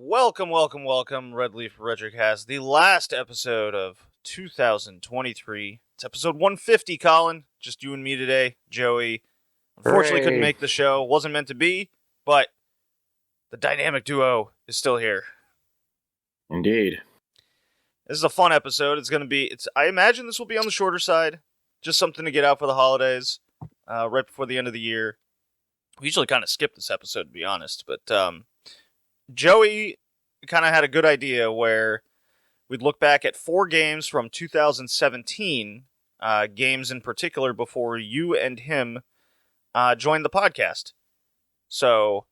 Welcome, Redleaf Retrocast, the last episode of 2023. It's episode 150, Colin. Just you and me today. Joey, unfortunately, couldn't make the show. Wasn't meant to be, but the dynamic duo is still here. Indeed. This is a fun episode. I imagine this will be on the shorter side. Just something to get out for the holidays, right before the end of the year. We usually kind of skip this episode, to be honest, but Joey kind of had a good idea where we'd look back at 4 games from 2017, games in particular, before you and him joined the podcast. So,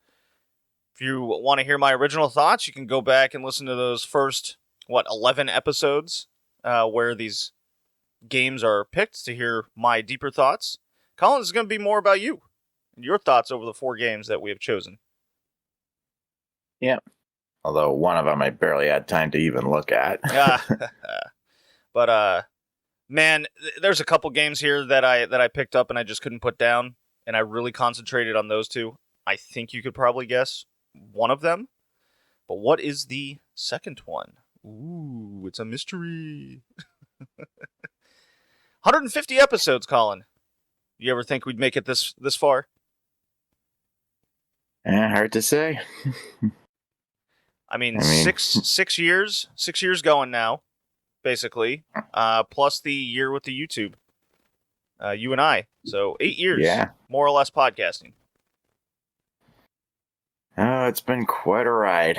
if you want to hear my original thoughts, you can go back and listen to those first, 11 episodes where these games are picked to hear my deeper thoughts. Colin, this is going to be more about you and your thoughts over the 4 games that we have chosen. Yeah. Although one of them I barely had time to even look at. But man, there's a couple games here that I picked up and I just couldn't put down, and I really concentrated on those 2. I think you could probably guess one of them. But what is the second one? Ooh, it's a mystery. 150 episodes, Colin. You ever think we'd make it this far? Hard to say. I mean, 6 years going now, basically, plus the year with the YouTube, you and I, so 8 years, more or less podcasting. Oh, it's been quite a ride.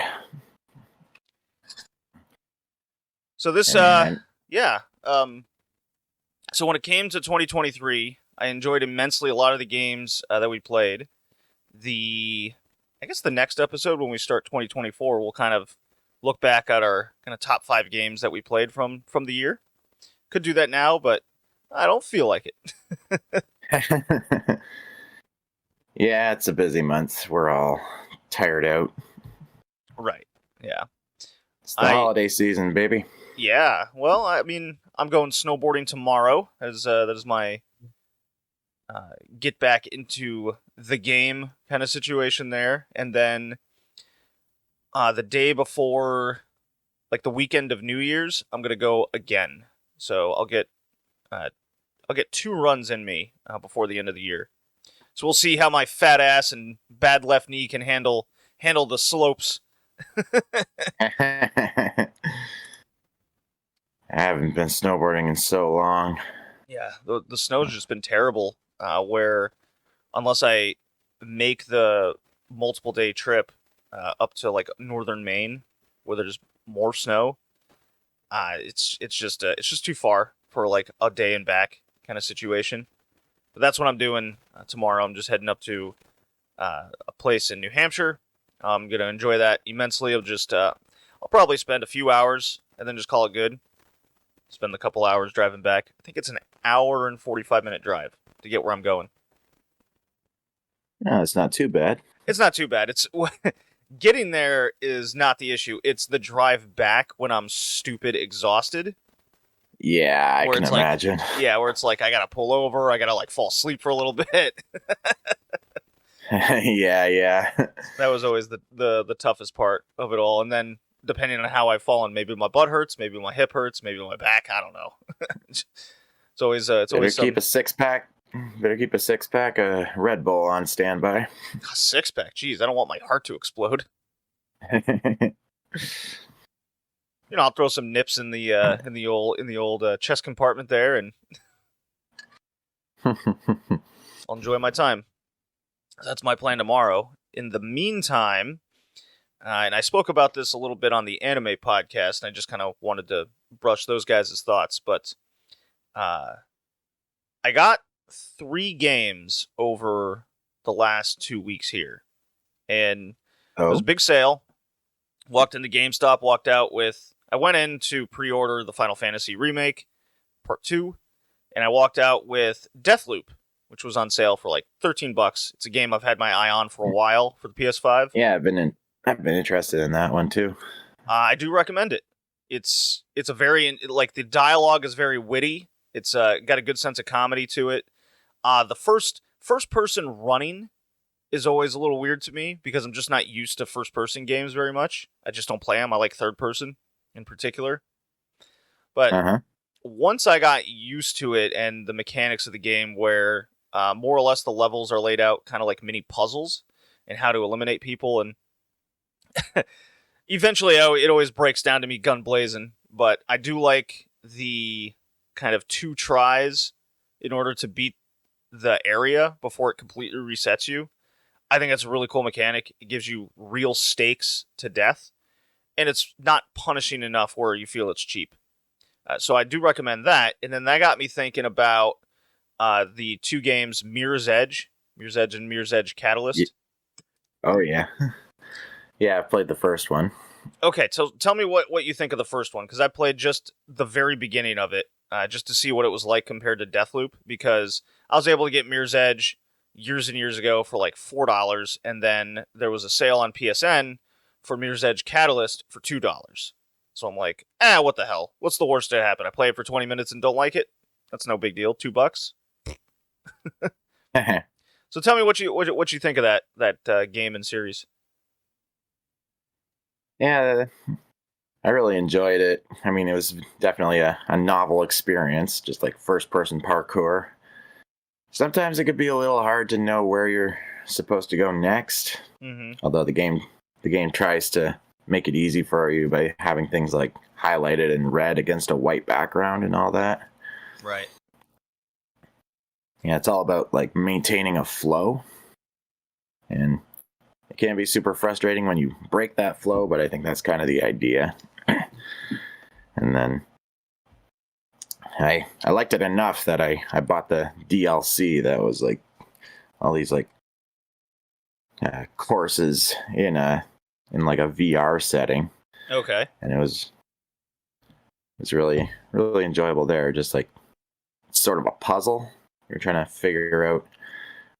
So this, so when it came to 2023, I enjoyed immensely a lot of the games that we played. I guess the next episode, when we start 2024, we'll kind of look back at our kind of top 5 games that we played from the year. Could do that now, but I don't feel like it. Yeah, it's a busy month. We're all tired out. Right, yeah. It's the holiday season, baby. Yeah, well, I mean, I'm going snowboarding tomorrow. That is my get back into the game kind of situation there. And then the day before, like the weekend of New Year's, I'm going to go again. So I'll get 2 runs in me before the end of the year. So we'll see how my fat ass and bad left knee can handle the slopes. I haven't been snowboarding in so long. Yeah, the snow's just been terrible. Where unless I make the multiple day trip up to like northern Maine, where there's more snow, it's just too far for like a day and back kind of situation. But that's what I'm doing tomorrow. I'm just heading up to a place in New Hampshire. I'm gonna enjoy that immensely. I'll probably spend a few hours and then just call it good. Spend a couple hours driving back. I think it's an hour and 45-minute drive to get where I'm going. No, it's not too bad. It's not too bad. It's getting there is not the issue. It's the drive back when I'm stupid exhausted. Yeah, I can imagine. Yeah, where it's like I gotta pull over, I gotta like fall asleep for a little bit. Yeah. That was always the toughest part of it all. And then depending on how I've fallen, maybe my butt hurts, maybe my hip hurts, maybe my back. I don't know. It's always always keep a 6-pack. Better keep a 6-pack of Red Bull on standby. A 6-pack, jeez, I don't want my heart to explode. I'll throw some nips in the old chest compartment there, and I'll enjoy my time. That's my plan tomorrow. In the meantime, and I spoke about this a little bit on the anime podcast, and I just kind of wanted to brush those guys' thoughts, but I got 3 games over the last 2 weeks here, and it was a big sale. Walked into GameStop, I went in to pre-order the Final Fantasy Remake, Part 2, and I walked out with Deathloop, which was on sale for like $13. It's a game I've had my eye on for a while for the PS5. Yeah, I've been interested in that one too. I do recommend it. It's a very, like, the dialogue is very witty. It's got a good sense of comedy to it. The first person running is always a little weird to me because I'm just not used to first-person games very much. I just don't play them. I like third-person in particular. But once I got used to it and the mechanics of the game where more or less the levels are laid out kind of like mini puzzles and how to eliminate people, and eventually it always breaks down to me gun blazing, but I do like the kind of 2 tries in order to beat the area before it completely resets you. I think that's a really cool mechanic. It gives you real stakes to death, and it's not punishing enough where you feel it's cheap. So I do recommend that. And then that got me thinking about the 2 games, Mirror's Edge and Mirror's Edge Catalyst. Oh, yeah. Yeah, I've played the first one. Okay, so tell me what you think of the first one, because I played just the very beginning of it, just to see what it was like compared to Deathloop, because I was able to get Mirror's Edge years and years ago for like $4, and then there was a sale on PSN for Mirror's Edge Catalyst for $2. So I'm like, what the hell? What's the worst that happen? I play it for 20 minutes and don't like it? That's no big deal. $2. So tell me what you think of that game and series. Yeah, I really enjoyed it. I mean, it was definitely a novel experience, just like first-person parkour. Sometimes it could be a little hard to know where you're supposed to go next. Although the game tries to make it easy for you by having things like highlighted in red against a white background and all that. Right. Yeah, it's all about like maintaining a flow. And it can be super frustrating when you break that flow, but I think that's kind of the idea. And then I liked it enough that I bought the DLC that was like all these like courses in like a VR setting. Okay. And it was really, really enjoyable there. Just like it's sort of a puzzle. You're trying to figure out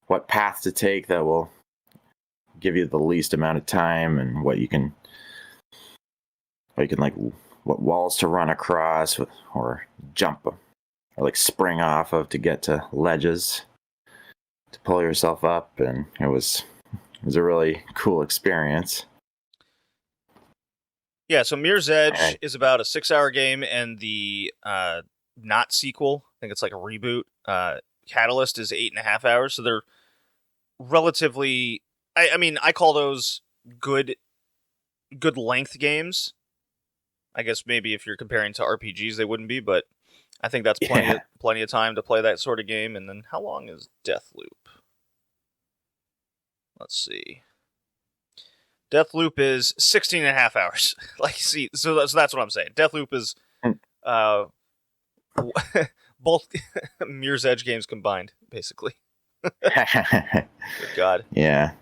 what path to take that will give you the least amount of time, and what what walls to run across or jump or like spring off of to get to ledges to pull yourself up. And it was a really cool experience. Yeah, so Mirror's Edge is about a 6-hour game, and the not sequel, I think it's like a reboot, Catalyst is 8.5 hours, so they're relatively, I mean, I call those good length games. I guess maybe if you're comparing to RPGs, they wouldn't be, but I think that's plenty of time to play that sort of game. And then how long is Deathloop? Let's see. Deathloop is 16.5 hours. Like, see, so that's what I'm saying. Deathloop is both Mirror's Edge games combined, basically. Good God. Yeah.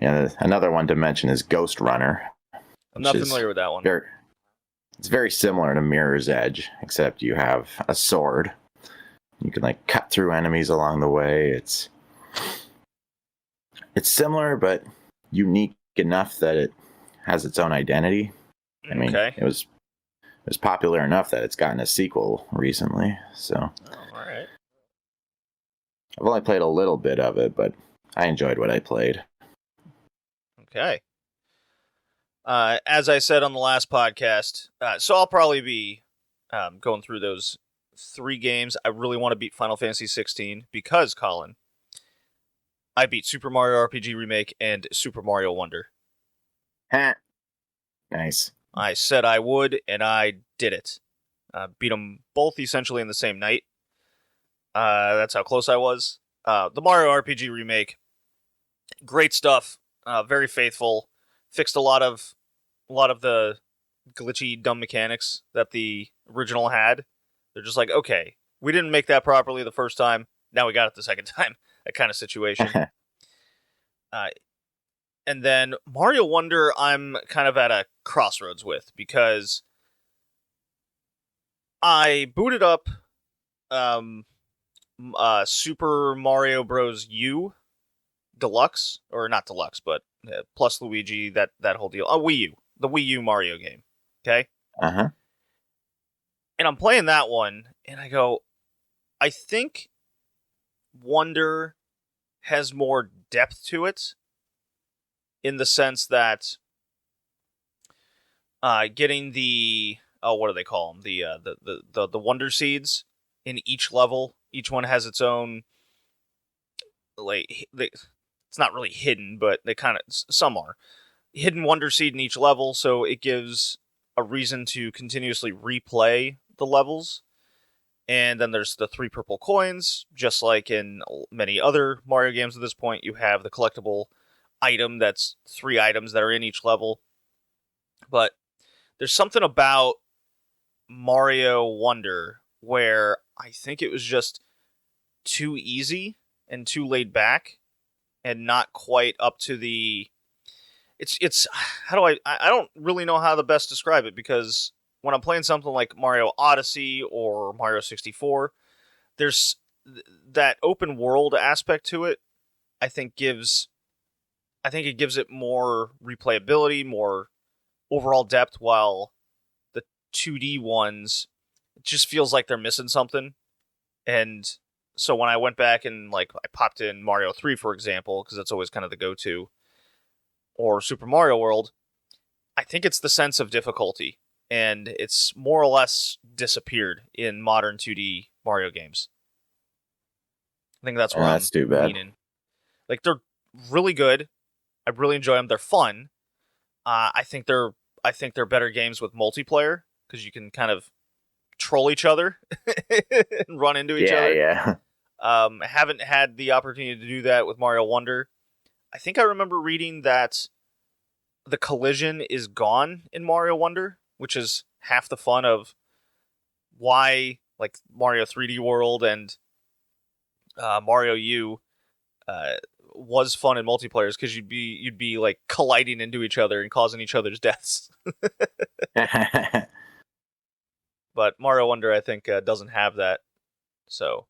Another one to mention is Ghost Runner. I'm not familiar with that one. It's very similar to Mirror's Edge, except you have a sword. You can like cut through enemies along the way. It's similar but unique enough that it has its own identity. I mean, it was popular enough that it's gotten a sequel recently. So, all right. I've only played a little bit of it, but I enjoyed what I played. Okay. As I said on the last podcast, so I'll probably be going through those 3 games. I really want to beat Final Fantasy 16 because, Colin, I beat Super Mario RPG Remake and Super Mario Wonder. Nice. I said I would, and I did it. Beat them both essentially in the same night. That's how close I was. The Mario RPG Remake, great stuff. Very faithful. Fixed a lot of the glitchy, dumb mechanics that the original had. They're just like, okay, we didn't make that properly the first time. Now we got it the second time. That kind of situation. And then Mario Wonder, I'm kind of at a crossroads with, because I booted up Super Mario Bros. U Deluxe, or not Deluxe, but plus Luigi, that whole deal. Wii U, the Wii U Mario game. Okay. And I'm playing that one, and I go, I think Wonder has more depth to it, in the sense that getting the what do they call them, the wonder seeds in each level. Each one has its own, like, it's not really hidden, but they kind of, some are hidden wonder seed in each level, so it gives a reason to continuously replay the levels. And then there's the 3 purple coins, just like in many other Mario games at this point. You have the collectible item that's 3 items that are in each level. But there's something about Mario Wonder where I think it was just too easy and too laid back and not quite up to the... It's how do I don't really know how to best describe it, because when I'm playing something like Mario Odyssey or Mario 64, there's that open world aspect to it. I think it gives it more replayability, more overall depth, while the 2D ones, it just feels like they're missing something. And so when I went back and I popped in Mario 3, for example, because that's always kind of the go-to, or Super Mario World, I think it's the sense of difficulty, and it's more or less disappeared in modern 2D Mario games. I think that's where that's too bad. leaning. Like, they're really good. I really enjoy them. They're fun. I think they're better games with multiplayer, because you can kind of troll each other and run into each other. Yeah. I haven't had the opportunity to do that with Mario Wonder. I think I remember reading that the collision is gone in Mario Wonder, which is half the fun of why Mario 3D World and Mario U was fun in multiplayer, because you'd be colliding into each other and causing each other's deaths. But Mario Wonder, I think, doesn't have that. So,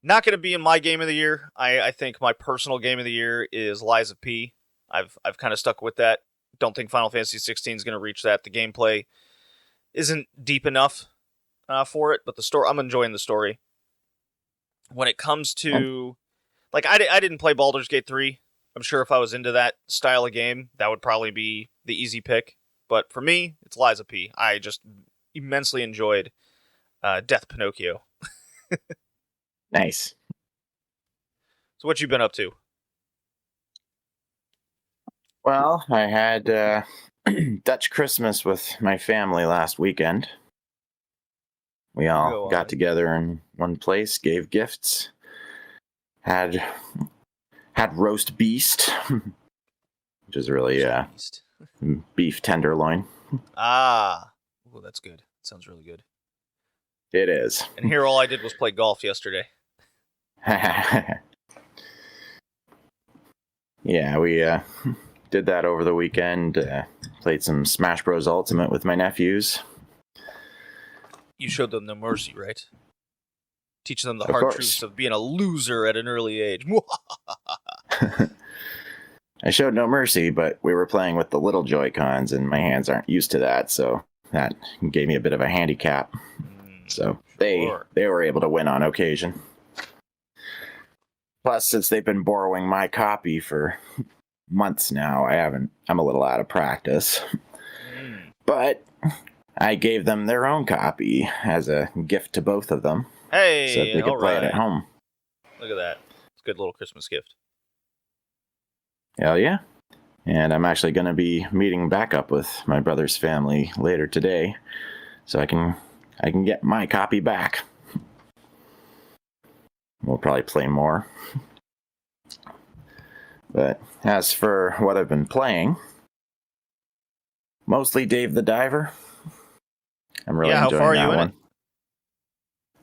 not going to be in my game of the year. I think my personal game of the year is Lies of P. I've kind of stuck with that. Don't think Final Fantasy 16 is going to reach that. The gameplay isn't deep enough for it, but the story, I'm enjoying the story. When it comes to I didn't play Baldur's Gate 3. I'm sure if I was into that style of game, that would probably be the easy pick. But for me, it's Lies of P. I just immensely enjoyed Death Pinocchio. Nice. So what you been up to? Well, I had Dutch Christmas with my family last weekend. We all got together in one place, gave gifts, had roast beast, which is really beef tenderloin. Ah, oh, that's good. Sounds really good. It is. And here, all I did was play golf yesterday. Yeah, we did that over the weekend. Played some Smash Bros. Ultimate with my nephews. You showed them no mercy, right? Teaching them the hard truths of being a loser at an early age. I showed no mercy, but we were playing with the little Joy-Cons, and my hands aren't used to that, so that gave me a bit of a handicap. So they were able to win on occasion. Plus, since they've been borrowing my copy for months now, I'm a little out of practice. But I gave them their own copy as a gift to both of them. Hey, so that they could play it at home. Look at that. It's a good little Christmas gift. Hell yeah. And I'm actually going to be meeting back up with my brother's family later today, so I can get my copy back. We'll probably play more. But as for what I've been playing, mostly Dave the Diver. I'm really enjoying that one. How far are you in it?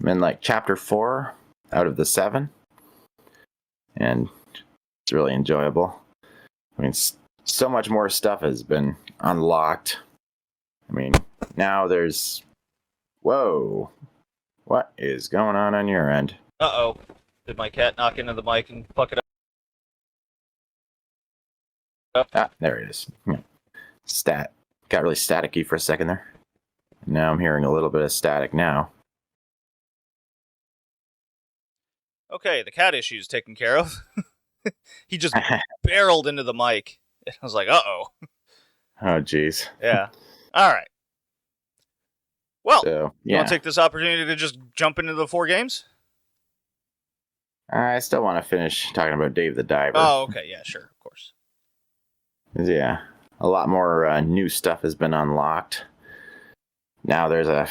I'm in chapter 4 out of the 7. And it's really enjoyable. I mean, so much more stuff has been unlocked. I mean, now there's... Whoa. What is going on your end? Uh-oh. Did my cat knock into the mic and fuck it up? Ah, there it is. Got really staticky for a second there. Now I'm hearing a little bit of static now. Okay, the cat issue is taken care of. he just barreled into the mic. I was like, uh-oh. Oh, jeez. Yeah. All right. Well, So, you want yeah. to take this opportunity to just jump into the 4 games? I still want to finish talking about Dave the Diver. Oh, okay. Yeah, sure. Of course. Yeah. A lot more new stuff has been unlocked. Now there's a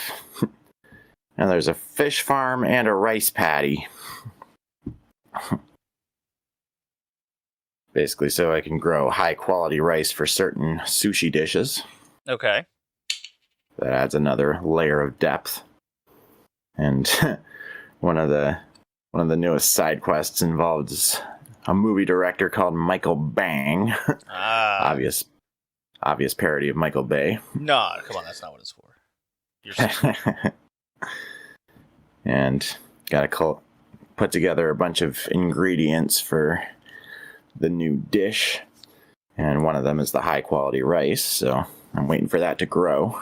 fish farm and a rice paddy. Basically, so I can grow high quality rice for certain sushi dishes. Okay. That adds another layer of depth. And one of the newest side quests involves a movie director called Michael Bang. Obvious parody of Michael Bay. No, come on, that's not what it's for. You're and gotta put together a bunch of ingredients for the new dish, and one of them is the high quality rice, so I'm waiting for that to grow.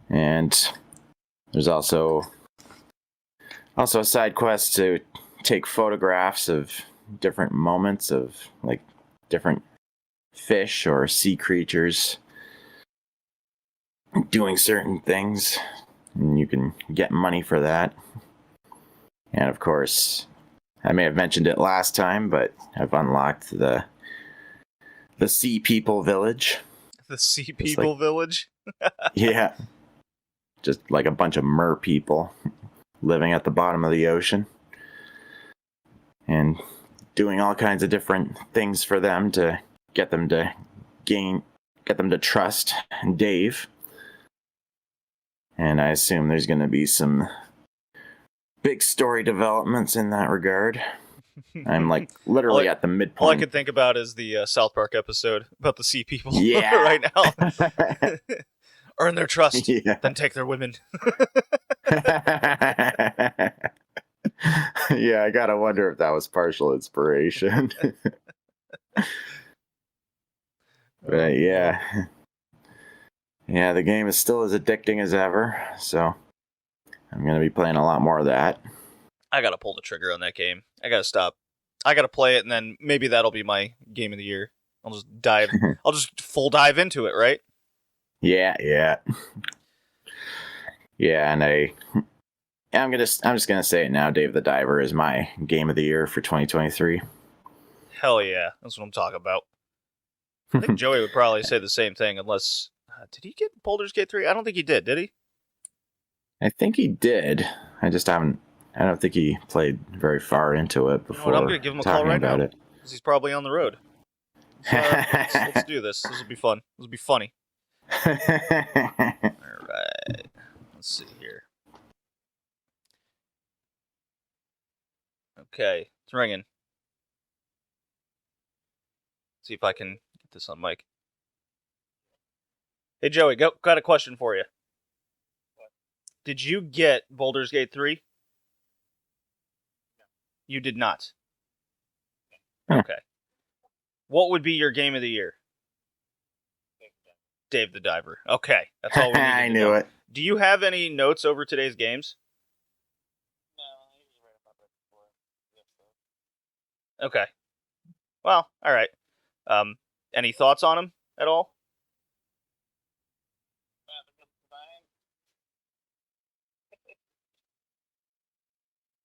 And there's also a side quest to take photographs of different moments of like different fish or sea creatures doing certain things, and you can get money for that. And of course, I may have mentioned it last time, but I've unlocked the Sea People Village. The Sea People Village? Yeah. Just like a bunch of mer people living at the bottom of the ocean. And doing all kinds of different things for them to get them to trust Dave. And I assume there's going to be some big story developments in that regard. I'm like literally at the midpoint. All I could think about is the South Park episode about the Sea People right now. Earn their trust, then take their women. Yeah, I gotta wonder if that was partial inspiration. But yeah, the game is still as addicting as ever, so I'm gonna be playing a lot more of that. I gotta pull the trigger on that game. I gotta stop. I gotta play it, and then maybe that'll be my game of the year. I'll just full dive into it, right? Yeah. Yeah, and I'm just gonna say it now. Dave the Diver is my game of the year for 2023. Hell yeah, that's what I'm talking about. I think Joey would probably say the same thing, unless did he get Baldur's Gate 3? I don't think he did he? I think he did. I don't think he played very far into it before. I'm gonna give him a call right now because he's probably on the road. Let's do this. This will be fun. This will be funny. All right. Let's see here. Okay, it's ringing. See if I can get this on mic. Hey Joey, got a question for you. What? Did you get Baldur's Gate 3? No. You did not. No. Okay. What would be your game of the year? Dave the Diver. Okay, that's all we need. I knew it. Do you have any notes over today's games? No, I usually write about that before. Okay. Well, all right. Any thoughts on them at all?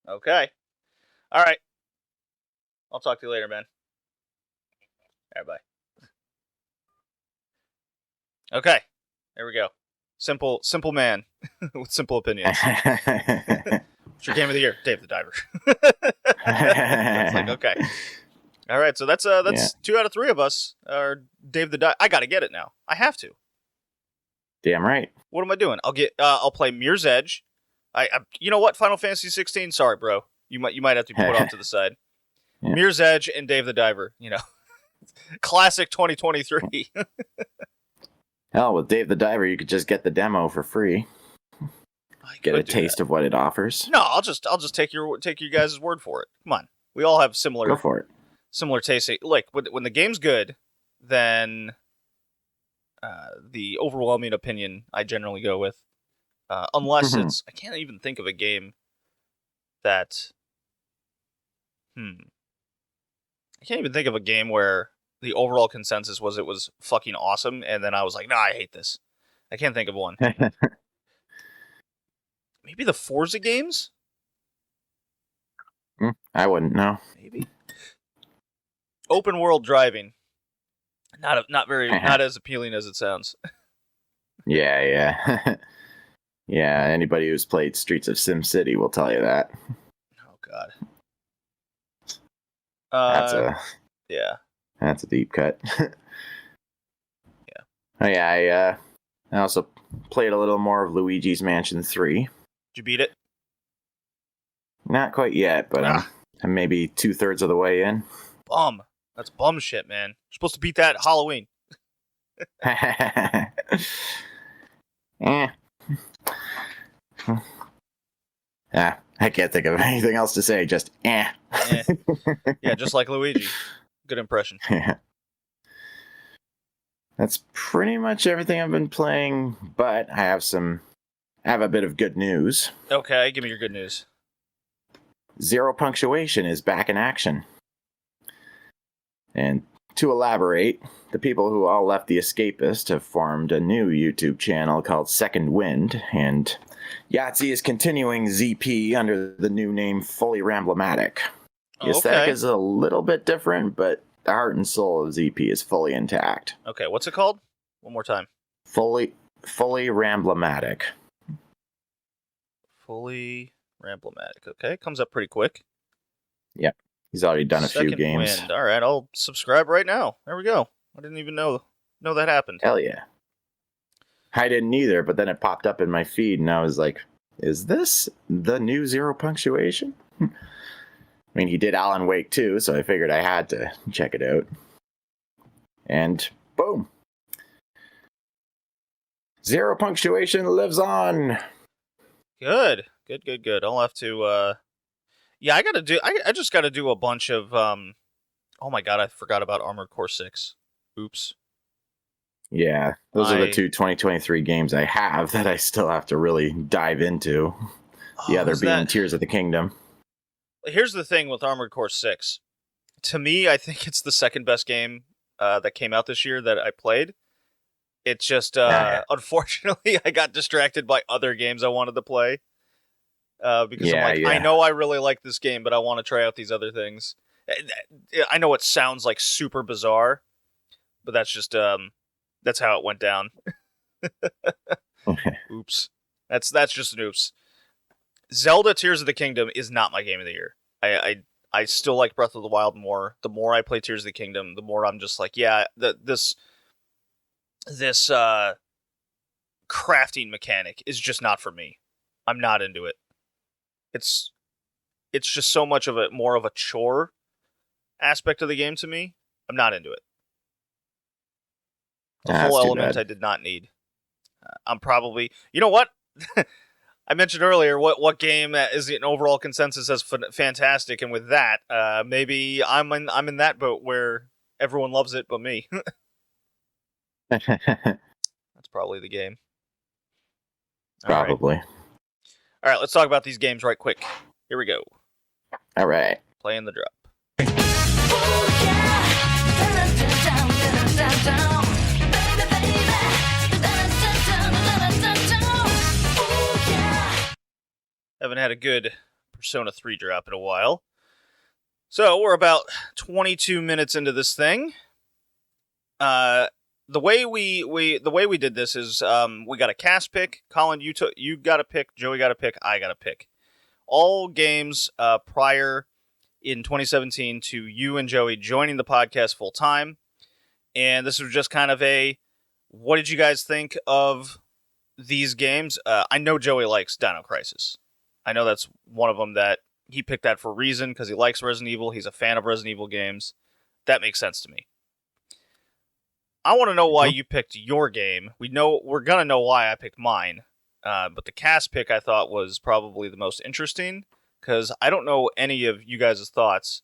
Okay. All right. I'll talk to you later, man. All right, bye. Okay. There we go. Simple man with simple opinions. What's your game of the year? Dave the Diver. It's like, okay. All right, so that's 2 out of 3 of us are Dave the Diver. I got to get it now. I have to. Damn right. What am I doing? I'll play Mirror's Edge. You know what? Final Fantasy 16. Sorry, bro. You might have to be put off to the side. Yeah. Mirror's Edge and Dave the Diver. You know, classic 2023. Hell, with Dave the Diver, you could just get the demo for free. Get a taste of what it offers. No, I'll just take you guys' word for it. Come on, we all have similar. Go for it. Similar taste. Like when the game's good, then the overwhelming opinion I generally go with. Unless it's, I can't even think of a game that. I can't even think of a game where the overall consensus was it was fucking awesome, and then I was like, nah, I hate this. I can't think of one. Maybe the Forza games? I wouldn't know. Maybe. Open world driving. Not as appealing as it sounds. Yeah. Yeah, anybody who's played Streets of SimCity will tell you that. Oh god. That's a deep cut. Yeah. Oh yeah, I also played a little more of Luigi's Mansion 3. Did you beat it? Not quite yet, but I'm maybe 2/3 of the way in. Bum. That's bum shit, man. You're supposed to beat that at Halloween. I can't think of anything else to say, just Yeah, just like Luigi. Good impression. Yeah. That's pretty much everything I've been playing, but I have a bit of good news. Okay, give me your good news. Zero Punctuation is back in action. And to elaborate, the people who all left The Escapist have formed a new YouTube channel called Second Wind, and Yahtzee is continuing ZP under the new name Fully Ramblematic. The aesthetic is a little bit different, but the heart and soul of ZP is fully intact. Okay, what's it called? One more time. Fully Ramblematic. Fully Ramblematic. Okay, comes up pretty quick. Yep. He's already done a few games. Wind. All right, I'll subscribe right now. There we go. I didn't even know that happened. Hell yeah. I didn't either, but then it popped up in my feed, and I was like, is this the new Zero Punctuation? I mean, he did Alan Wake too, so I figured I had to check it out. And boom. Zero Punctuation lives on. Good. I'll have to yeah, I just gotta do a bunch of oh my god, I forgot about Armored Core 6. Oops. Yeah, those are the two 2023 games I have that I still have to really dive into. The other being Tears of the Kingdom. Here's the thing with Armored Core 6. To me, I think it's the second best game that came out this year that I played. It's just, unfortunately, I got distracted by other games I wanted to play. Because I'm like, I know I really like this game, but I want to try out these other things. I know it sounds like super bizarre, but that's just, that's how it went down. Oops. That's just an oops. Zelda Tears of the Kingdom is not my game of the year. I still like Breath of the Wild more. The more I play Tears of the Kingdom, the more I'm just like, yeah, this crafting mechanic is just not for me. I'm not into it. It's just so much of more of a chore aspect of the game to me. I'm not into it. The whole element I did not need. I'm probably, you know what? I mentioned earlier what game is an overall consensus as fantastic, and with that, maybe I'm in that boat where everyone loves it but me. That's probably the game. Probably. All right, let's talk about these games right quick. Here we go. All right. Playing the drop. Haven't had a good Persona 3 drop in a while. So we're about 22 minutes into this thing. The way we did this is we got a cast pick. Colin, you got a pick. Joey got a pick. I got a pick. All games prior in 2017 to you and Joey joining the podcast full time, and this was just kind of a what did you guys think of these games? I know Joey likes Dino Crisis. I know that's one of them that he picked that for a reason because he likes Resident Evil. He's a fan of Resident Evil games. That makes sense to me. I want to know why you picked your game. We're gonna know why I picked mine, but the cast pick I thought was probably the most interesting because I don't know any of you guys' thoughts.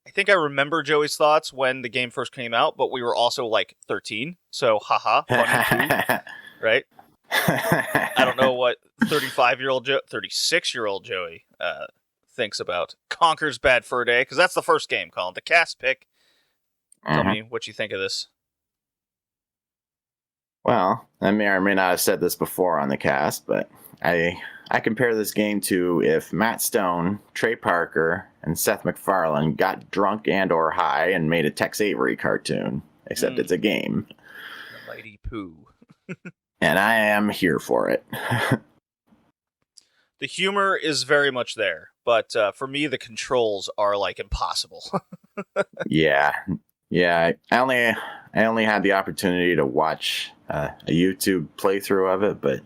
I think I remember Joey's thoughts when the game first came out, but we were also like 13, so haha, funny too, right? I don't know what 36-year-old Joey thinks about Conkers Bad Fur Day, because that's the first game, Colin. The cast pick. Tell me what you think of this. Well, I may or may not have said this before on the cast, but I compare this game to if Matt Stone, Trey Parker, and Seth MacFarlane got drunk and or high and made a Tex Avery cartoon, except it's a game. The Mighty Pooh. And I am here for it. The humor is very much there, but for me, the controls are like impossible. Yeah. I only had the opportunity to watch a YouTube playthrough of it, but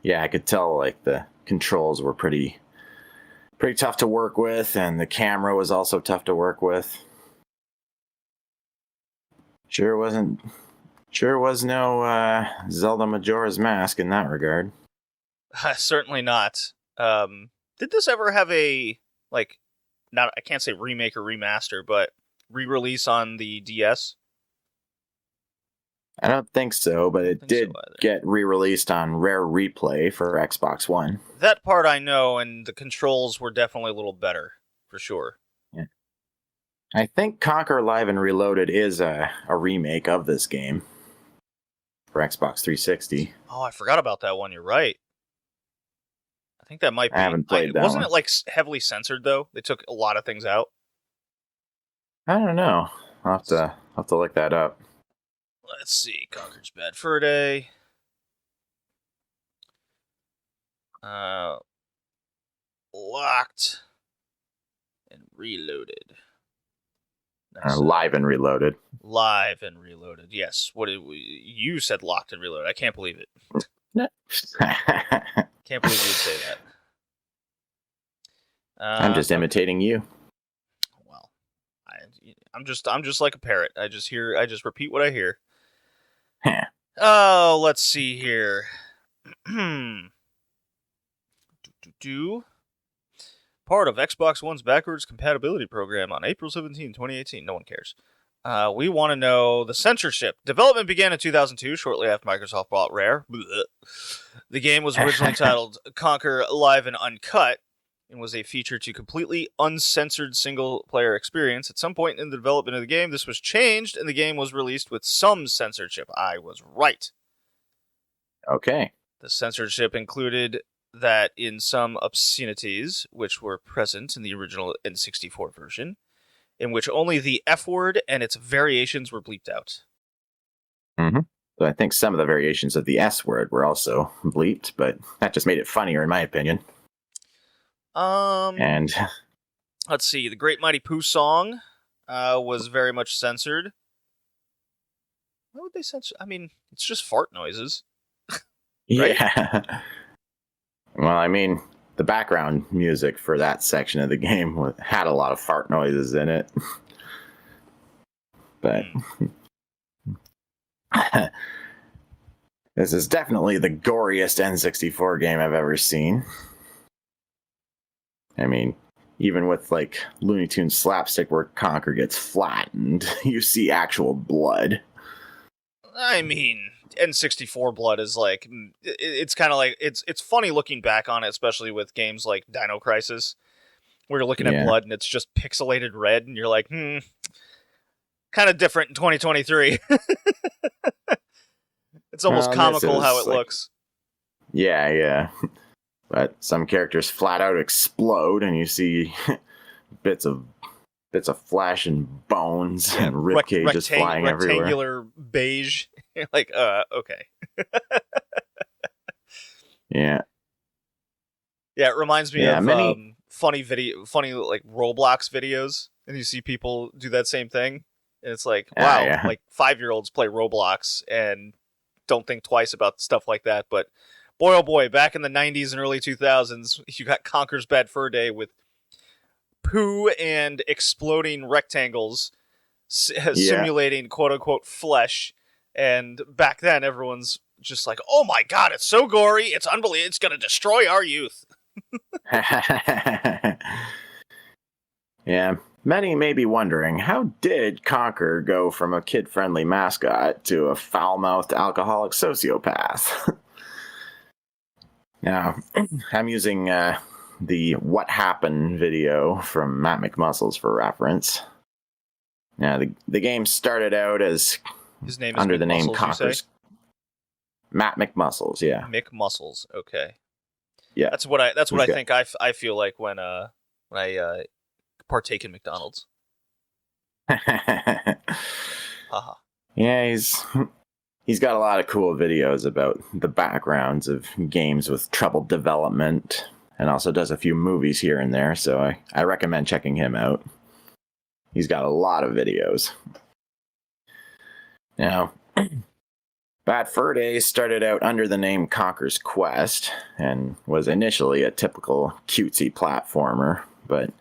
yeah, I could tell like the controls were pretty tough to work with, and the camera was also tough to work with. Sure was no Zelda Majora's Mask in that regard. Certainly not. Did this ever have a not I can't say remake or remaster, but re-release on the DS? I don't think so, but it did get re-released on Rare Replay for Xbox One. That part I know, and the controls were definitely a little better, for sure. Yeah. I think Conker Live and Reloaded is a remake of this game for Xbox 360. Oh, I forgot about that one. You're right. I think that might be. I haven't played that Wasn't one. it like heavily censored though? They took a lot of things out. I don't know. I'll have to look that up. Let's see. Conkers Bad Fur Day. Locked and Reloaded. Live and Reloaded. Live and Reloaded. Yes. You said Locked and Reloaded. I can't believe it. No. Can't believe you'd say that. I'm just imitating you. Well, I'm just like a parrot. I just repeat what I hear. Oh, let's see here. Part of Xbox One's backwards compatibility program on April 17, 2018. No one cares. We want to know the censorship. Development began in 2002, shortly after Microsoft bought Rare. The game was originally titled Conker Live and Uncut, and was a feature to completely uncensored single-player experience. At some point in the development of the game, this was changed, and the game was released with some censorship. I was right. Okay. The censorship included that in some obscenities, which were present in the original N64 version, in which only the F word and its variations were bleeped out. Mm-hmm. So I think some of the variations of the S word were also bleeped, but that just made it funnier, in my opinion. And let's see, the Great Mighty Pooh song was very much censored. Why would they censor? I mean, it's just fart noises. Right? Yeah. Well, I mean, the background music for that section of the game had a lot of fart noises in it. But this is definitely the goriest N64 game I've ever seen. I mean, even with like Looney Tunes slapstick where Conker gets flattened, you see actual blood. I mean, N64 blood is like, it's kind of like, it's funny looking back on it, especially with games like Dino Crisis, where you're looking at blood and it's just pixelated red, and you're like, kind of different in 2023. It's almost comical how it looks. Yeah. But some characters flat out explode, and you see bits of flesh and bones and rib cages flying everywhere. Rectangular beige. You're like, okay. Yeah. Yeah, it reminds me of funny like Roblox videos, and you see people do that same thing, and it's like, wow, like 5-year-olds play Roblox and don't think twice about stuff like that, but boy, oh boy, back in the 90s and early 2000s, you got Conkers Bad Fur Day with poo and exploding rectangles simulating quote-unquote flesh. And back then, everyone's just like, oh my god, it's so gory, it's unbelievable, it's going to destroy our youth. Yeah, many may be wondering, how did Conker go from a kid-friendly mascot to a foul-mouthed alcoholic sociopath? Now, I'm using the What Happened video from Matt McMuscles for reference. Now, the game started out as His name is under the name McMuscles, you say? Conkers. Matt McMuscles, yeah. McMuscles, okay. Yeah. That's what I think I feel like when I partake in McDonald's. Haha. Yeah, he's got a lot of cool videos about the backgrounds of games with troubled development, and also does a few movies here and there, so I recommend checking him out. He's got a lot of videos. Now, Bad Fur Days started out under the name Conker's Quest, and was initially a typical cutesy platformer, but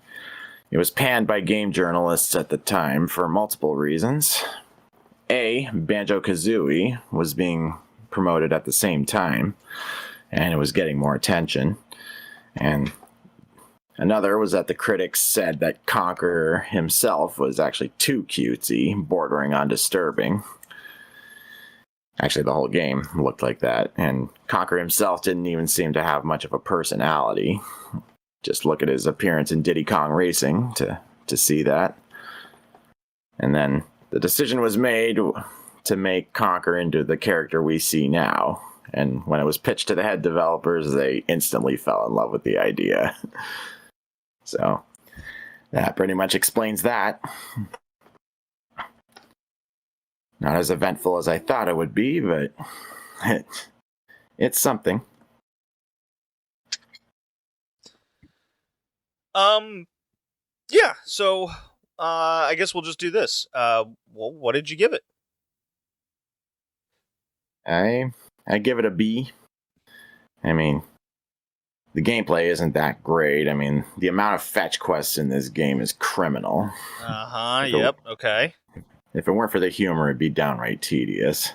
it was panned by game journalists at the time for multiple reasons. A, Banjo-Kazooie was being promoted at the same time, and it was getting more attention. And another was that the critics said that Conker himself was actually too cutesy, bordering on disturbing. Actually, the whole game looked like that, and Conker himself didn't even seem to have much of a personality. Just look at his appearance in Diddy Kong Racing to see that. And then the decision was made to make Conker into the character we see now. And when it was pitched to the head developers, they instantly fell in love with the idea. So that pretty much explains that. Not as eventful as I thought it would be, but it's something. Yeah, so I guess we'll just do this. Well, what did you give it? I give it a B. I mean, the gameplay isn't that great. I mean, the amount of fetch quests in this game is criminal. Yep, okay. If it weren't for the humor, it'd be downright tedious.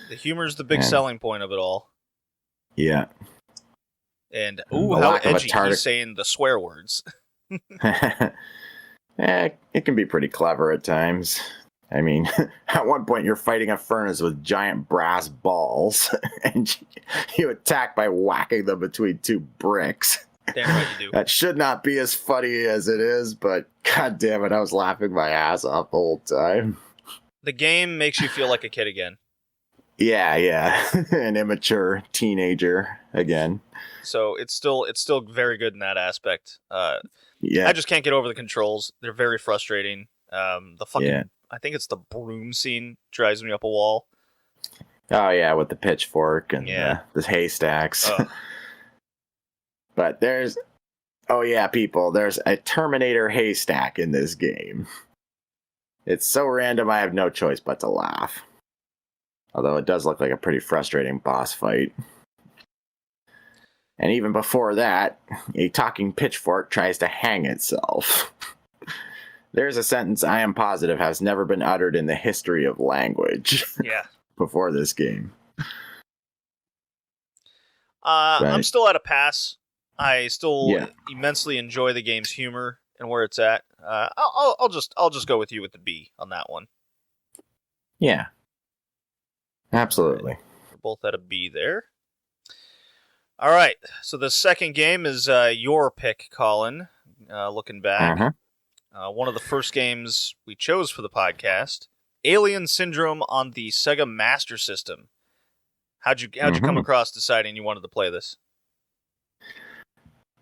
The humor's the big selling point of it all. Yeah. And, how edgy he's saying the swear words. It can be pretty clever at times. I mean, at one point you're fighting a furnace with giant brass balls, and you attack by whacking them between two bricks. Damn right you do. That should not be as funny as it is, but god damn it, I was laughing my ass off the whole time. The game makes you feel like a kid again. Yeah. An immature teenager again. So it's still very good in that aspect. Yeah. I just can't get over the controls. They're very frustrating. The fucking I think it's the broom scene drives me up a wall. Oh yeah, with the pitchfork and the haystacks. But there's people, there's a Terminator haystack in this game. It's so random I have no choice but to laugh. Although it does look like a pretty frustrating boss fight. And even before that, a talking pitchfork tries to hang itself. There's a sentence I am positive has never been uttered in the history of language. Yeah. Before this game. I'm still at a pass. I still immensely enjoy the game's humor and where it's at. I'll just go with you with the B on that one. Yeah. Absolutely. Right. We're both at a B there. All right. So the second game is your pick, Colin. Looking back, one of the first games we chose for the podcast, Alien Syndrome on the Sega Master System. How'd you come across deciding you wanted to play this?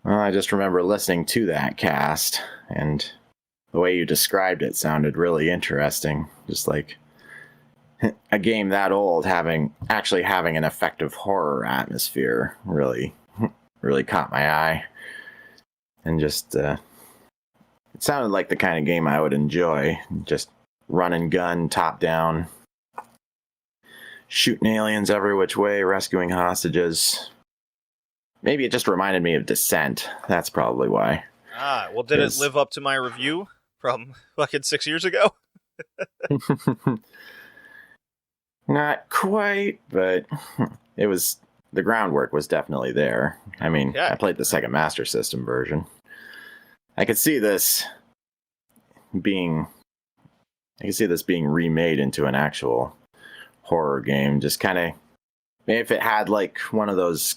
Well, I just remember listening to that cast, and the way you described it sounded really interesting. Just like a game that old actually having an effective horror atmosphere really caught my eye. And just it sounded like the kind of game I would enjoy. Just run and gun, top down, shooting aliens every which way, rescuing hostages. Maybe it just reminded me of Descent. That's probably why. Well, did it live up to my review from fucking 6 years ago? Not quite, but the groundwork was definitely there. I mean, I played the Sega Master System version. I could see this being remade into an actual horror game. Just kind of, maybe if it had like one of those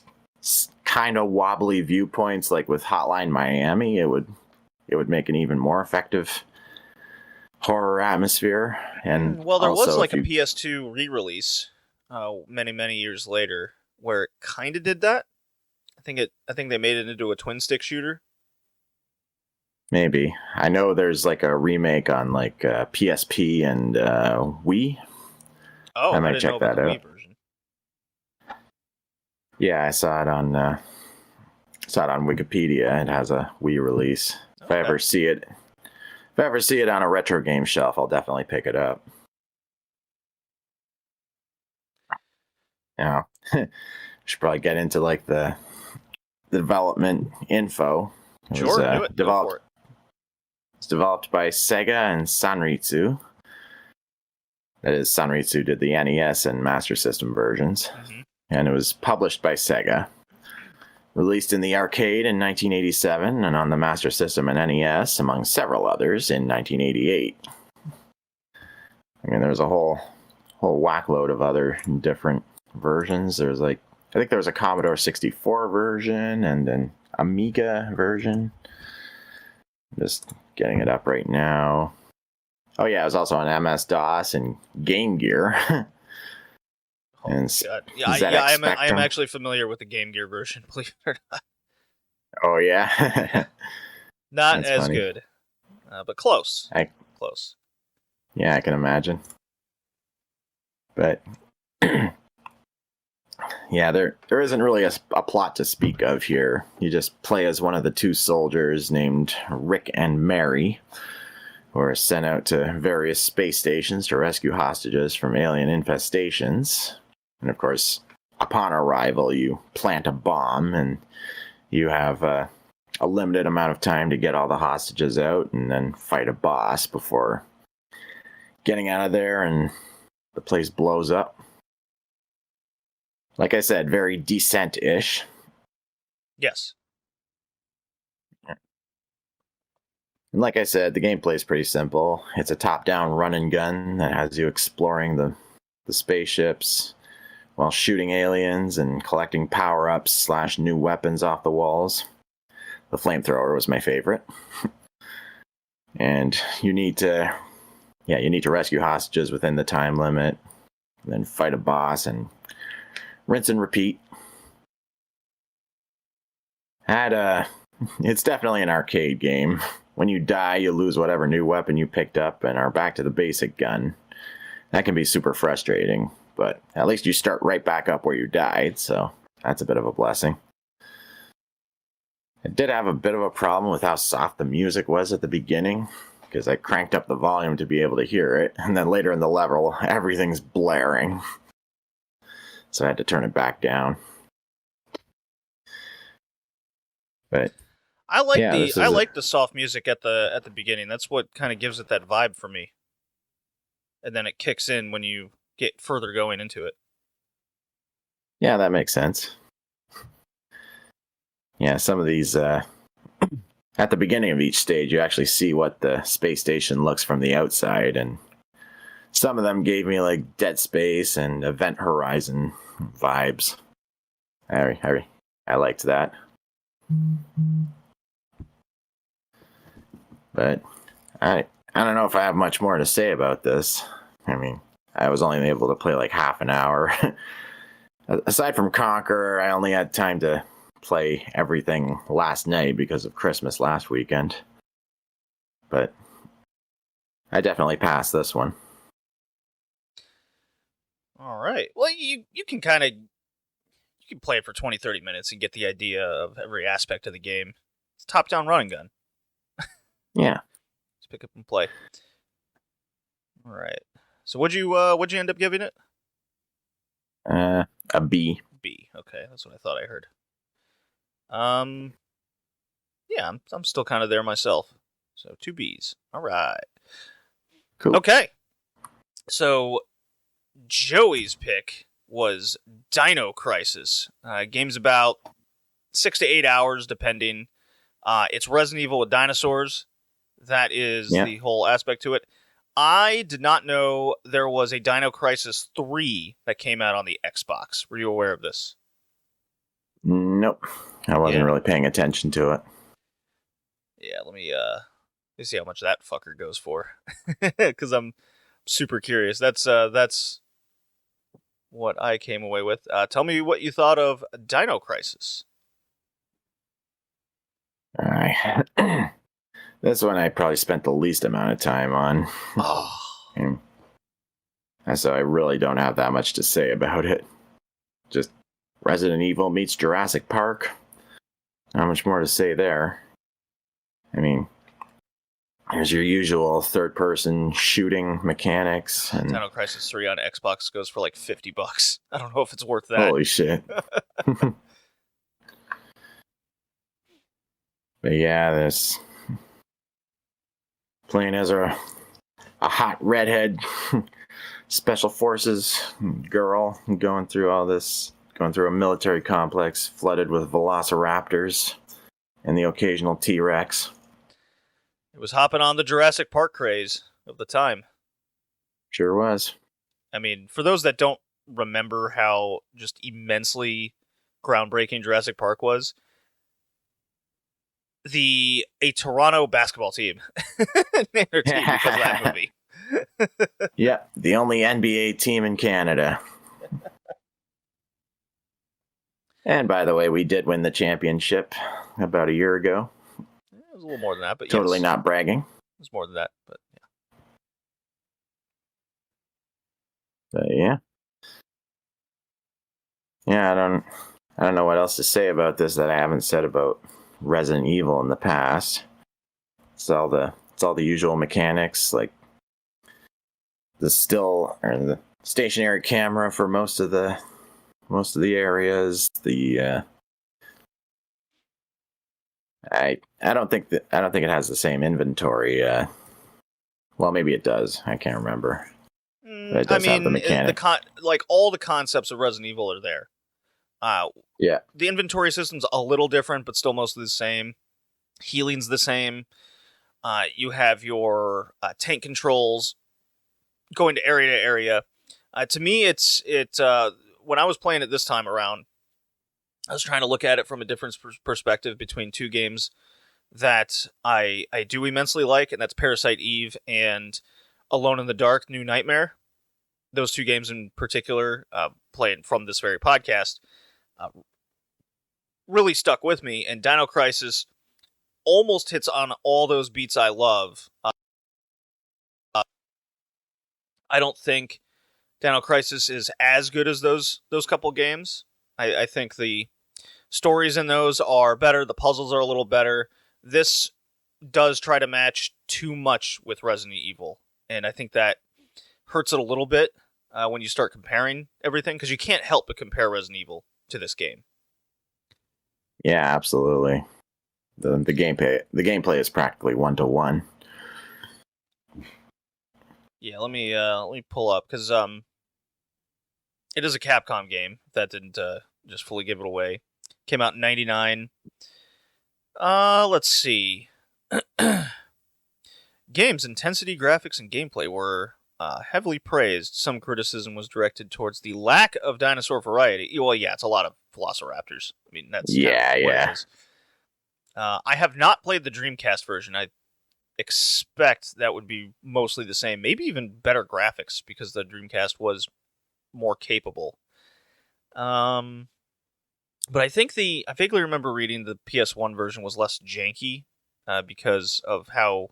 kind of wobbly viewpoints, like with Hotline Miami, it would make an even more effective horror atmosphere. And well, there was also, like a PS2 re-release many years later where it kind of did that. I think they made it into a twin stick shooter. Maybe. I know there's like a remake on like PSP and Wii. Oh, I might didn't check know about that the out. Wii version. Yeah, I saw it on Wikipedia. It has a Wii release. If I ever see it on a retro game shelf, I'll definitely pick it up. Yeah. Should probably get into like the development info. It Sure, was, do it. Go for it. It's developed by Sega and Sanritsu. That is, Sanritsu did the NES and Master System versions. Mm-hmm. And it was published by Sega. Released in the arcade in 1987 and on the Master System and NES, among several others, in 1988. I mean, there was a whole whackload of other different versions. There was I think there was a Commodore 64 version and an Amiga version. Just getting it up right now. Oh yeah, it was also on MS-DOS and Game Gear. God. I am actually familiar with the Game Gear version, believe it or not. Oh yeah. Not That's as funny. Good, but close. Close. Yeah, I can imagine. But yeah, there isn't really a plot to speak of here. You just play as one of the two soldiers named Rick and Mary, who are sent out to various space stations to rescue hostages from alien infestations. And of course, upon arrival, you plant a bomb, and you have a limited amount of time to get all the hostages out and then fight a boss before getting out of there and the place blows up. Like I said, very Descent-ish. Yes. And like I said, the gameplay is pretty simple. It's a top-down run and gun that has you exploring the spaceships while shooting aliens and collecting power-ups / new weapons off the walls. The flamethrower was my favorite. And you need to rescue hostages within the time limit, and then fight a boss and rinse and repeat. It's definitely an arcade game. When you die, you lose whatever new weapon you picked up and are back to the basic gun. That can be super frustrating, but at least you start right back up where you died, so that's a bit of a blessing. I did have a bit of a problem with how soft the music was at the beginning, because I cranked up the volume to be able to hear it, and then later in the level, everything's blaring. So I had to turn it back down. But I like the soft music at the beginning. That's what kind of gives it that vibe for me. And then it kicks in when you get further going into it. Yeah, that makes sense. Yeah, some of these at the beginning of each stage, you actually see what the space station looks from the outside, and some of them gave me like Dead Space and Event Horizon vibes. I liked that. But I don't know if I have much more to say about this. I mean, I was only able to play like half an hour. Aside from Conquer, I only had time to play everything last night because of Christmas last weekend. But I definitely passed this one. All right. Well, you can play it for 20-30 minutes and get the idea of every aspect of the game. It's a top-down running gun. Yeah. Just pick up and play. All right. So what'd you end up giving it? A B. B. Okay, that's what I thought I heard. Yeah, I'm still kind of there myself. So 2 Bs. All right. Cool. Okay. So Joey's pick was Dino Crisis. Game's about 6 to 8 hours, depending. It's Resident Evil with dinosaurs. That is the whole aspect to it. I did not know there was a Dino Crisis 3 that came out on the Xbox. Were you aware of this? No, Nope. I wasn't really paying attention to it. Yeah, let me see how much that fucker goes for, because I'm super curious. That's what I came away with. Tell me what you thought of Dino Crisis. All right. This one I probably spent the least amount of time on. Oh. And so I really don't have that much to say about it. Just Resident Evil meets Jurassic Park. Not much more to say there. I mean, there's your usual third-person shooting mechanics. And Dino Crisis 3 on Xbox goes for like $50. I don't know if it's worth that. Holy shit. But yeah, this playing as a hot redhead special forces girl going through all this, going through a military complex flooded with velociraptors and the occasional T-Rex. It was hopping on the Jurassic Park craze of the time. Sure was. I mean, for those that don't remember how just immensely groundbreaking Jurassic Park was, a Toronto basketball team named their team because of that movie. Yeah, the only NBA team in Canada. And by the way, we did win the championship about a year ago. It was a little more than that, but totally yes. Not bragging. It was more than that, but yeah. But yeah. Yeah, I don't know what else to say about this that I haven't said about Resident Evil in the past. It's all the usual mechanics, like the stationary camera for most of the areas. I don't think it has the same inventory. Well, maybe it does. I can't remember. But it does have the mechanic. All the concepts of Resident Evil are there. Yeah. The inventory system's a little different, but still mostly the same. Healing's the same. You have your tank controls going to area. To me, when I was playing it this time around, I was trying to look at it from a different perspective between two games that I do immensely like, and that's Parasite Eve and Alone in the Dark: New Nightmare. Those two games in particular, playing from this very podcast, really stuck with me, and Dino Crisis almost hits on all those beats I love. I don't think Dino Crisis is as good as those couple games. I think the stories in those are better. The puzzles are a little better. This does try to match too much with Resident Evil, and I think that hurts it a little bit when you start comparing everything, because you can't help but compare Resident Evil to this game. Yeah, absolutely. The gameplay is practically 1-to-1. Yeah, let me pull up, because it is a Capcom game. That didn't just fully give it away. Came out in '99. Let's see. Game's intensity, graphics, and gameplay were heavily praised. Some criticism was directed towards the lack of dinosaur variety. Well, yeah, it's a lot of velociraptors. I mean, that's what it is. I have not played the Dreamcast version. I expect that would be mostly the same, maybe even better graphics, because the Dreamcast was more capable. But I vaguely remember reading the PS1 version was less janky because of how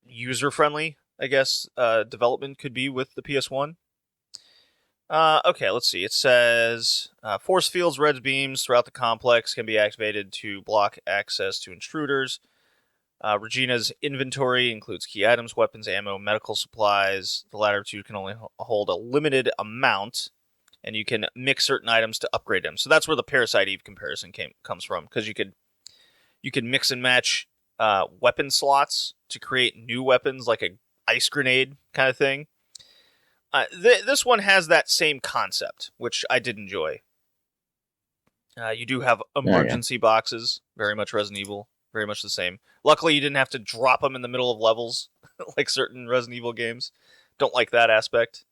user-friendly, I guess, development could be with the PS1. Okay, let's see. It says, force fields, red beams throughout the complex can be activated to block access to intruders. Regina's inventory includes key items, weapons, ammo, medical supplies. The latter two can only hold a limited amount, and you can mix certain items to upgrade them. So that's where the Parasite Eve comparison comes from, because you could mix and match weapon slots to create new weapons, like a ice grenade kind of thing. This one has that same concept, which I did enjoy. You do have emergency boxes, very much Resident Evil, very much the same. Luckily, you didn't have to drop them in the middle of levels, like certain Resident Evil games. Don't like that aspect.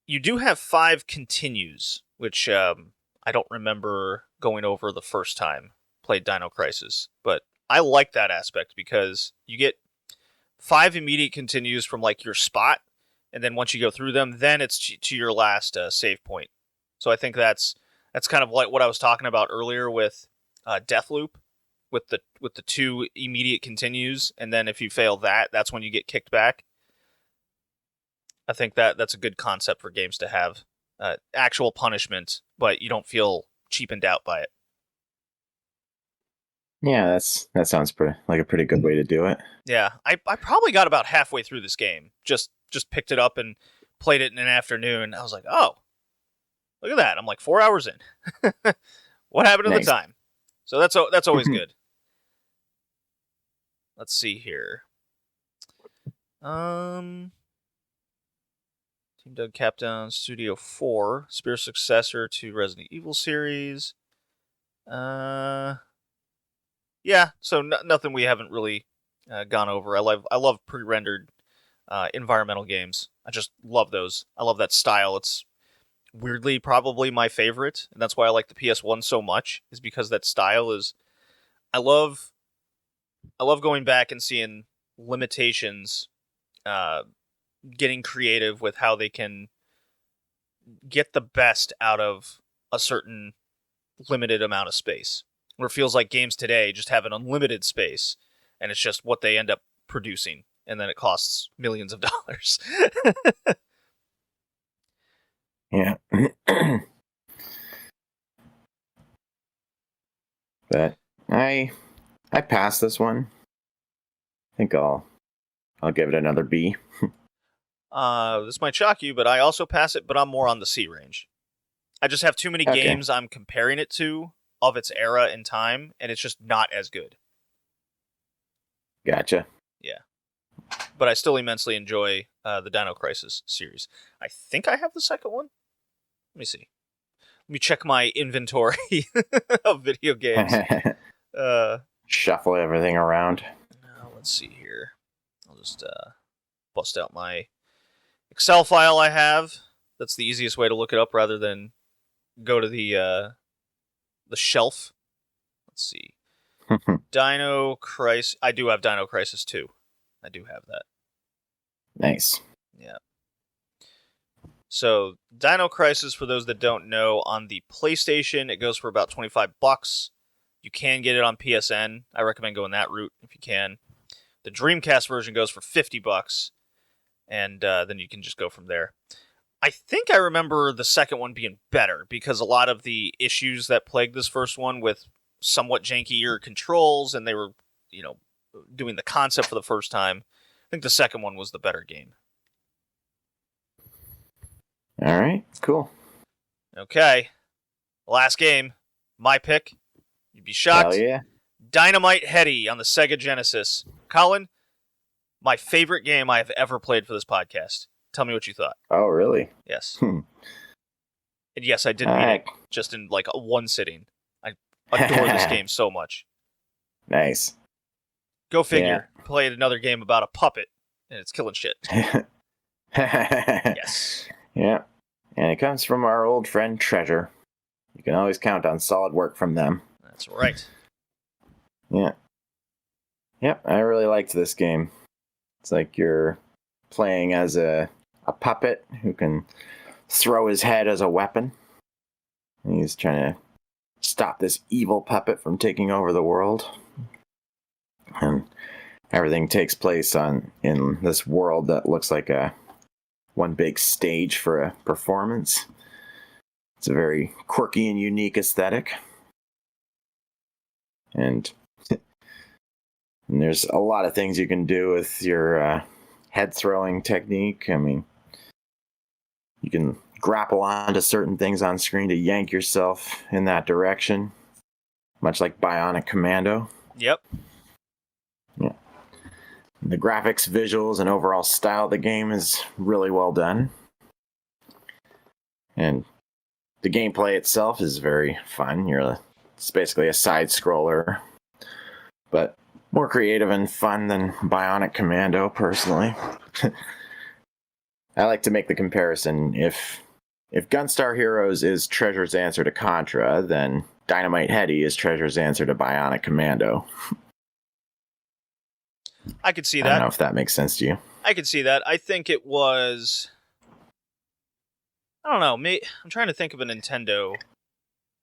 you do have 5 continues, which I don't remember going over the first time played Dino Crisis, but I like that aspect because you get 5 immediate continues from like your spot, and then once you go through them, then it's to your last save point. So I think that's kind of like what I was talking about earlier with Deathloop, with the 2 immediate continues, and then if you fail that, that's when you get kicked back. I think that's a good concept for games to have actual punishment, but you don't feel cheapened out by it. Yeah, that sounds like a pretty good way to do it. Yeah, I probably got about halfway through this game. Just picked it up and played it in an afternoon. I was like, oh, look at that. I'm like 4 hours in. What happened to Nice. the time? So that's always good. Let's see here. Team Doug Capdown Studio 4, spiritual successor to Resident Evil series. Yeah, so nothing we haven't really gone over. I love pre-rendered environmental games. I just love those. I love that style. It's weirdly probably my favorite, and that's why I like the PS1 so much, is because that style is... I love going back and seeing limitations, getting creative with how they can get the best out of a certain limited amount of space. Where it feels like games today just have an unlimited space, and it's just what they end up producing, and then it costs millions of dollars. Yeah. But I passed this one. I think I'll give it another B. This might shock you, but I also pass it, but I'm more on the C range. I just have too many games I'm comparing it to of its era and time, and it's just not as good. Gotcha. Yeah. But I still immensely enjoy the Dino Crisis series. I think I have the second one. Let me see. Let me check my inventory of video games. Shuffle everything around. Let's see here. I'll just bust out my Excel file I have. That's the easiest way to look it up rather than go to the shelf. Let's see. Dino Crisis. I do have Dino Crisis 2. I do have that. Nice. Yeah. So, Dino Crisis, for those that don't know, on the PlayStation, it goes for about $25. You can get it on PSN. I recommend going that route if you can. The Dreamcast version goes for $50, and then you can just go from there. I think I remember the second one being better, because a lot of the issues that plagued this first one with somewhat jankier controls, and they were, doing the concept for the first time. I think the second one was the better game. All right, cool. Okay. Last game. My pick. You'd be shocked. Hell yeah. Dynamite Headdy on the Sega Genesis. Colin, my favorite game I have ever played for this podcast. Tell me what you thought. Oh, really? Yes. And yes, I did beat it just in like one sitting. I adore this game so much. Nice. Go figure. Yeah. Played another game about a puppet, and it's killing shit. Yes. Yeah. And it comes from our old friend Treasure. You can always count on solid work from them. That's right. Yeah. Yep, I really liked this game. It's like you're playing as a puppet who can throw his head as a weapon. And he's trying to stop this evil puppet from taking over the world. And everything takes place in this world that looks like one big stage for a performance. It's a very quirky and unique aesthetic. And there's a lot of things you can do with your head throwing technique. I mean, you can grapple onto certain things on screen to yank yourself in that direction, much like Bionic Commando. Yep. Yeah. The graphics, visuals, and overall style of the game is really well done. And the gameplay itself is very fun. It's basically a side scroller, but more creative and fun than Bionic Commando, personally. I like to make the comparison. If Gunstar Heroes is Treasure's answer to Contra, then Dynamite Headdy is Treasure's answer to Bionic Commando. I could see that. I don't know if that makes sense to you. I could see that. I think it was... I don't know. I'm trying to think of a Nintendo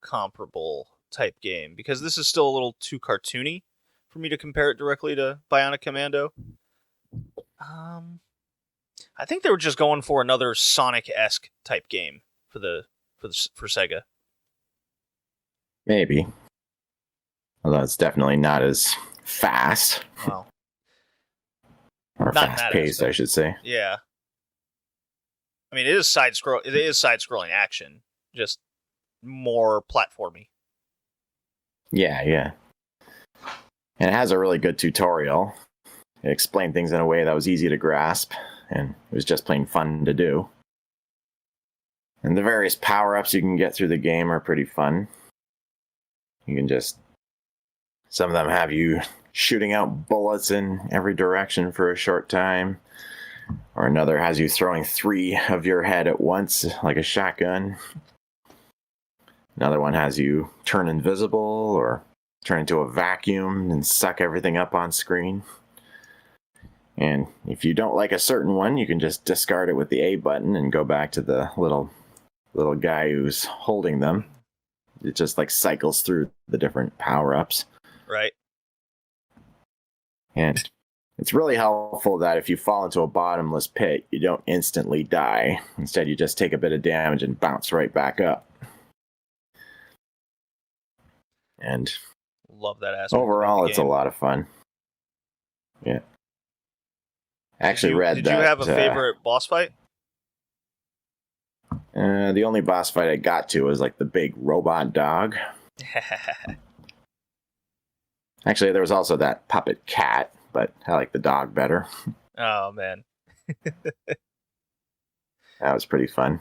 comparable type game, because this is still a little too cartoony for me to compare it directly to Bionic Commando. I think they were just going for another Sonic-esque type game for Sega. Maybe. Although it's definitely not as fast. Well, or fast-paced, I should say. Yeah. I mean, it is side-scrolling action, just more platformy. Yeah. And it has a really good tutorial. It explained things in a way that was easy to grasp, and it was just plain fun to do. And the various power-ups you can get through the game are pretty fun. You can some of them have you shooting out bullets in every direction for a short time, or another has you throwing 3 of your head at once, like a shotgun. Another one has you turn invisible, or turn into a vacuum and suck everything up on screen. And if you don't like a certain one, you can just discard it with the A button and go back to the little guy who's holding them. It just cycles through the different power-ups. Right. And it's really helpful that if you fall into a bottomless pit, you don't instantly die. Instead, you just take a bit of damage and bounce right back up. And love that aspect. Overall, it's a lot of fun. Yeah. Did you have a favorite boss fight? The only boss fight I got to was the big robot dog. Actually, there was also that puppet cat, but I like the dog better. Oh, man. That was pretty fun.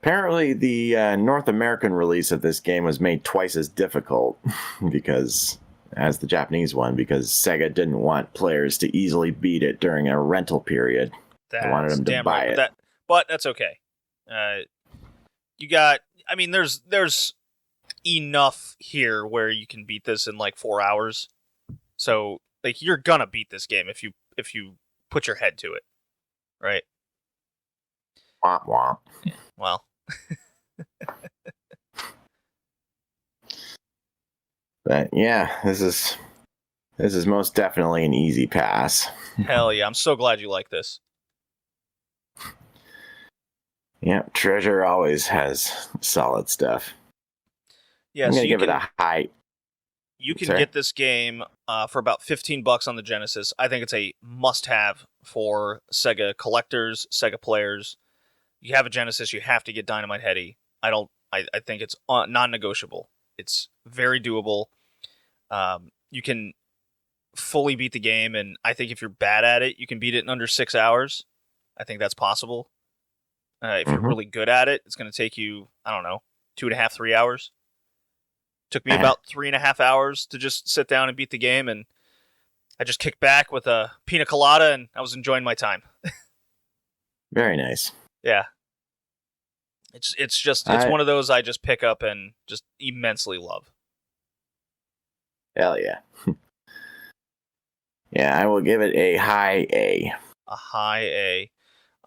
Apparently, the North American release of this game was made twice as difficult as the Japanese one, because Sega didn't want players to easily beat it during a rental period. They wanted them to buy it. But that's okay. There's enough here where you can beat this in 4 hours. So you're gonna beat this game if you put your head to it, right? Womp womp. Yeah, well. But yeah, this is most definitely an easy pass. Hell yeah, I'm so glad you like this. Yeah, Treasure always has solid stuff. Yeah, I'm gonna give it a high. You can get this game for about $15 on the Genesis. I think it's a must-have for Sega collectors, Sega players. You have a Genesis, you have to get Dynamite Headdy. I think it's non-negotiable. It's very doable. You can fully beat the game, and I think if you're bad at it, you can beat it in under 6 hours. I think that's possible. If you're really good at it, it's going to take you, 2.5, 3 hours. Took me about 3.5 hours to just sit down and beat the game, and I just kicked back with a pina colada, and I was enjoying my time. Very nice. Yeah. It's one of those I just pick up and just immensely love. Hell yeah. Yeah, I will give it a high A. A high A.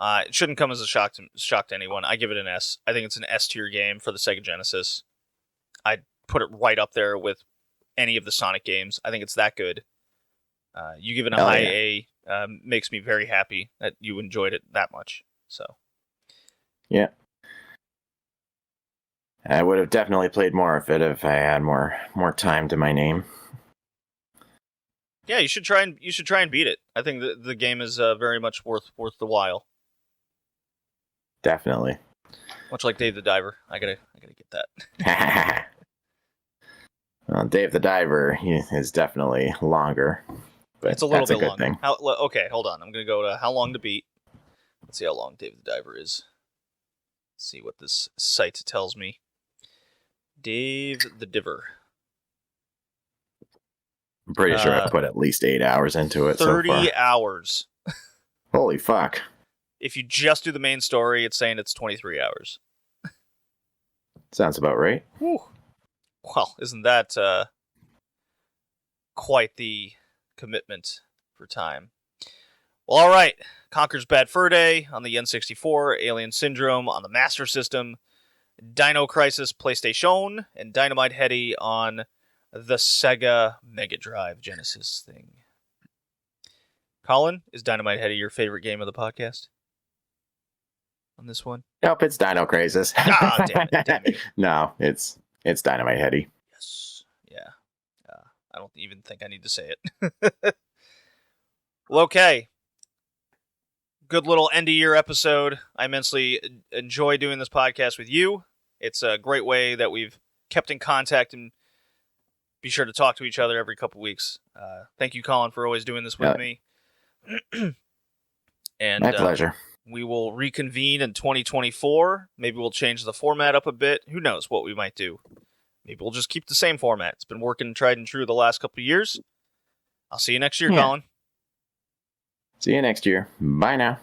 It shouldn't come as a shock to anyone. I give it an S. I think it's an S tier game for the Sega Genesis. I'd put it right up there with any of the Sonic games. I think it's that good. You give it a high A makes me very happy that you enjoyed it that much. So. Yeah. I would have definitely played more of it if I had more time to my name. Yeah, you should try and beat it. I think the game is very much worth the while. Definitely. Much like Dave the Diver, I gotta get that. Well, Dave the Diver is definitely longer, but it's a little bit longer. Thing. Okay, hold on. I'm gonna go to how long to beat. Let's see how long Dave the Diver is. Let's see what this site tells me. Dave the Diver. I'm pretty sure I put at least 8 hours into it. 30 so far. hours. Holy fuck. If you just do the main story, it's saying it's 23 hours. Sounds about right. Whew. Well, isn't that quite the commitment for time? Well, all right. Conkers Bad Fur Day on the N64, Alien Syndrome on the Master System, Dino Crisis PlayStation, and Dynamite Headdy on the Sega Mega Drive Genesis thing. Colin, is Dynamite Headdy your favorite game of the podcast? On this one? Nope, it's Dino Crisis. Ah, damn it. No, it's Dynamite Headdy. Yes. Yeah. I don't even think I need to say it. Well, okay. Good little end-of-year episode. I immensely enjoy doing this podcast with you. It's a great way that we've kept in contact and be sure to talk to each other every couple weeks. Thank you, Colin, for always doing this with me. And my pleasure. We will reconvene in 2024. Maybe we'll change the format up a bit. Who knows what we might do? Maybe we'll just keep the same format. It's been working tried and true the last couple of years. I'll see you next year, Colin. See you next year. Bye now.